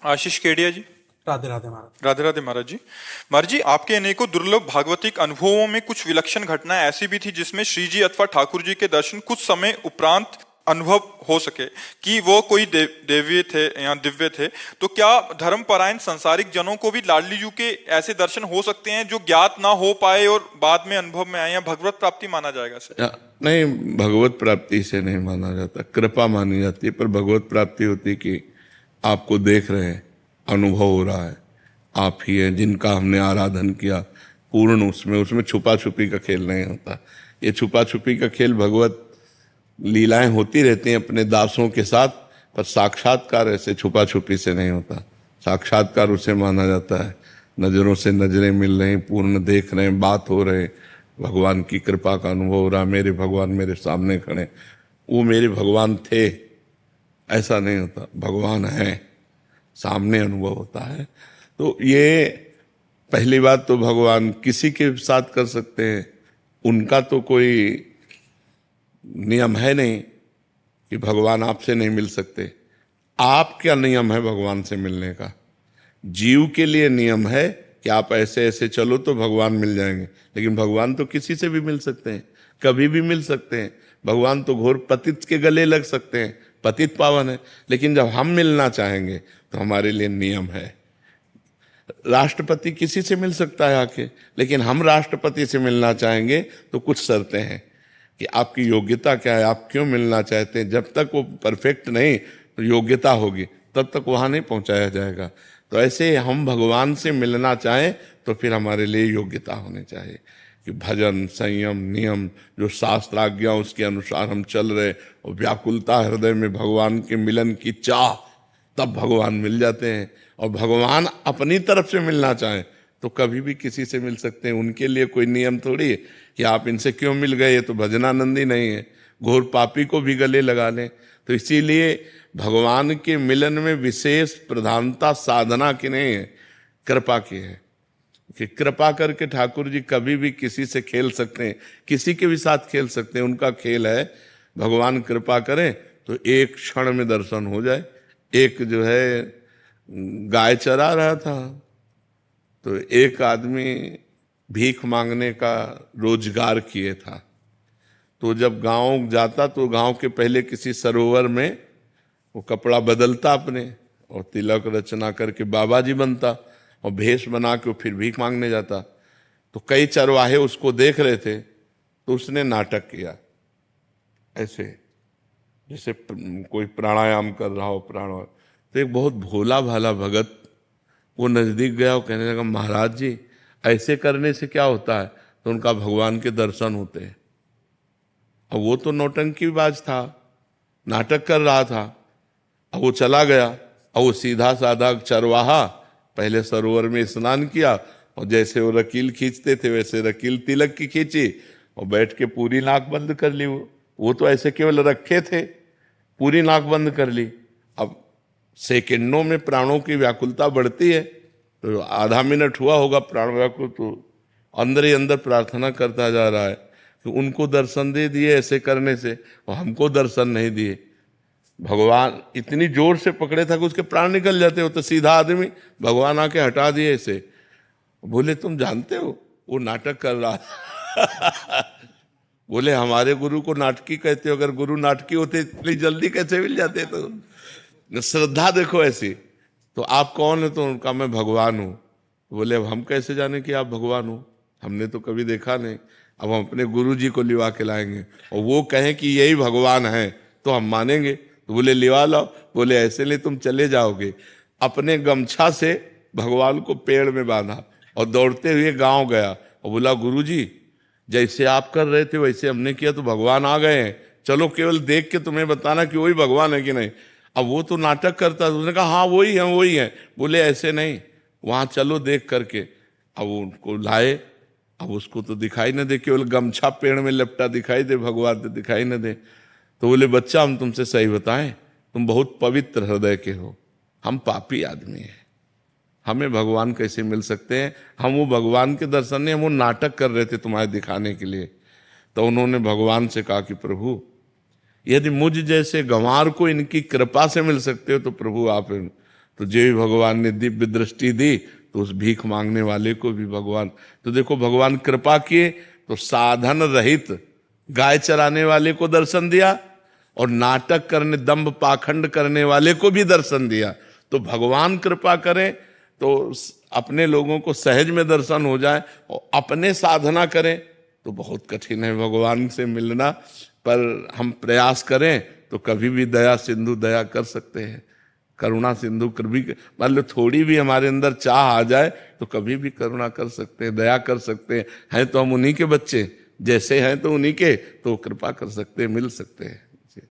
आशीष केडिया जी। राधे राधे महाराज। राधे राधे महाराज जी। महाराज जी, आपके अनेकों दुर्लभ भागवतिक अनुभवों में कुछ विलक्षण घटनाएं ऐसी भी थी जिसमें श्री जी अथवा ठाकुर जी के दर्शन कुछ समय उपरांत अनुभव हो सके कि वो कोई देव्य थे या दिव्य थे। तो क्या धर्मपरायण संसारिक जनों को भी लाडली जी के ऐसे दर्शन हो सकते हैं जो ज्ञात ना हो पाए और बाद में अनुभव में आए, या भगवत प्राप्ति माना जाएगा सर? नहीं, भगवत प्राप्ति से नहीं माना जाता, कृपा मानी जाती है। पर भगवत प्राप्ति होती कि आपको देख रहे हैं, अनुभव हो रहा है, आप ही हैं जिनका हमने आराधन किया पूर्ण। उसमें छुपा छुपी का खेल नहीं होता। ये छुपा छुपी का खेल भगवत लीलाएं होती रहती हैं अपने दासों के साथ, पर साक्षात्कार ऐसे छुपा छुपी से नहीं होता। साक्षात्कार उसे माना जाता है नजरों से नजरें मिल रही, पूर्ण देख रहे हैं, बात हो रहे, भगवान की कृपा का अनुभव हो रहा, मेरे भगवान मेरे सामने खड़े, वो मेरे भगवान थे ऐसा नहीं होता। भगवान है, सामने अनुभव होता है। तो ये पहली बात तो भगवान किसी के साथ कर सकते हैं, उनका तो कोई नियम है नहीं कि भगवान आपसे नहीं मिल सकते। आप क्या नियम है भगवान से मिलने का? जीव के लिए नियम है कि आप ऐसे ऐसे चलो तो भगवान मिल जाएंगे, लेकिन भगवान तो किसी से भी मिल सकते हैं, कभी भी मिल सकते हैं। भगवान तो घोर पतित के गले लग सकते हैं, पतित पावन है। लेकिन जब हम मिलना चाहेंगे तो हमारे लिए नियम है। राष्ट्रपति किसी से मिल सकता है आके, लेकिन हम राष्ट्रपति से मिलना चाहेंगे तो कुछ शर्तें हैं कि आपकी योग्यता क्या है, आप क्यों मिलना चाहते हैं। जब तक वो परफेक्ट नहीं तो योग्यता होगी, तब तक वहाँ नहीं पहुँचाया जाएगा। तो ऐसे हम भगवान से मिलना चाहें तो फिर हमारे लिए योग्यता होनी चाहिए कि भजन, संयम, नियम, जो शास्त्र आज्ञा उसके अनुसार हम चल रहे, और व्याकुलता हृदय में भगवान के मिलन की चाह, तब भगवान मिल जाते हैं। और भगवान अपनी तरफ से मिलना चाहें तो कभी भी किसी से मिल सकते हैं। उनके लिए कोई नियम थोड़ी है कि आप इनसे क्यों मिल गए, ये तो भजनानंदी नहीं है, घोर पापी को भी गले लगा लें। तो इसीलिए भगवान के मिलन में विशेष प्रधानता साधना की नहीं है, कृपा की है। कि कृपा करके ठाकुर जी कभी भी किसी से खेल सकते हैं, किसी के भी साथ खेल सकते हैं। उनका खेल है, भगवान कृपा करें तो एक क्षण में दर्शन हो जाए। एक जो है गाय चरा रहा था, तो एक आदमी भीख मांगने का रोजगार किए था। तो जब गांव जाता तो गांव के पहले किसी सरोवर में वो कपड़ा बदलता अपने, और तिलक रचना करके बाबा जी बनता, और भेष बना के फिर भीख मांगने जाता। तो कई चरवाहे उसको देख रहे थे, तो उसने नाटक किया ऐसे, जैसे कोई प्राणायाम कर रहा हो, प्राणायाम। तो एक बहुत भोला भाला भगत वो नजदीक गया और कहने लगा, महाराज जी ऐसे करने से क्या होता है? तो उनका भगवान के दर्शन होते हैं। और वो तो नौटंकीबाज था, नाटक कर रहा था। अब वो चला गया, और वो सीधा साधा चरवाहा पहले सरोवर में स्नान किया, और जैसे वो रकील खींचते थे वैसे रकील तिलक की खींची, और बैठ के पूरी नाक बंद कर ली। वो तो ऐसे केवल रखे थे, पूरी नाक बंद कर ली। अब सेकंडों में प्राणों की व्याकुलता बढ़ती है, तो आधा मिनट हुआ होगा प्राण व्याकुल, तो अंदर ही अंदर प्रार्थना करता जा रहा है कि उनको दर्शन दे दिए ऐसे करने से, और हमको दर्शन नहीं दिए। भगवान इतनी जोर से पकड़े था कि उसके प्राण निकल जाते हो। तो सीधा आदमी, भगवान आके हटा दिए ऐसे। बोले, तुम जानते हो वो नाटक कर रहा बोले, हमारे गुरु को नाटकी कहते हो, अगर गुरु नाटकी होते इतनी जल्दी कैसे मिल जाते? तो श्रद्धा देखो ऐसी। तो आप कौन है? तो उनका, मैं भगवान हूँ। बोले, अब हम कैसे जाने कि आप भगवान हो? हमने तो कभी देखा नहीं। अब हम अपने गुरु जी को लिवा के लाएंगे, और वो कहें कि यही भगवान है तो हम मानेंगे। तो बोले, लिवा लो। बोले, ऐसे नहीं, तुम चले जाओगे। अपने गमछा से भगवान को पेड़ में बांधा और दौड़ते हुए गांव गया, और बोला, गुरु जी जैसे आप कर रहे थे वैसे हमने किया तो भगवान आ गए हैं, चलो केवल देख के तुम्हें बताना कि वही भगवान है कि नहीं। अब वो तो नाटक करता था। उसने कहा, हाँ वही है, वही है। बोले, ऐसे नहीं, वहां चलो देख करके। अब उनको लाए, अब उसको तो दिखाई न दे, केवल गमछा पेड़ में लपटा दिखाई दे, भगवान तो दिखाई न दे। तो बोले, बच्चा हम तुमसे सही बताएं, तुम बहुत पवित्र हृदय के हो, हम पापी आदमी हैं, हमें भगवान कैसे मिल सकते हैं? हम वो भगवान के दर्शन नहीं, हम वो नाटक कर रहे थे तुम्हारे दिखाने के लिए। तो उन्होंने भगवान से कहा कि प्रभु, यदि मुझ जैसे गंवार को इनकी कृपा से मिल सकते हो तो प्रभु आप तो जो भी भगवान ने दिव्य दृष्टि दी तो उस भीख मांगने वाले को भी भगवान, तो देखो भगवान कृपा किए तो साधन रहित गाय चराने वाले को दर्शन दिया और नाटक करने दंभ पाखंड करने वाले को भी दर्शन दिया। तो भगवान कृपा करें तो अपने लोगों को सहज में दर्शन हो जाए, और अपने साधना करें तो बहुत कठिन है भगवान से मिलना, पर हम प्रयास करें तो कभी भी दया सिंधु दया कर सकते हैं, करुणा सिंधु कभी मान लो थोड़ी भी हमारे अंदर चाह आ जाए तो कभी भी करुणा कर सकते हैं, दया कर सकते हैं तो हम उन्हीं के बच्चे, जैसे हैं तो उन्हीं के, तो कृपा कर सकते हैं, मिल सकते हैं।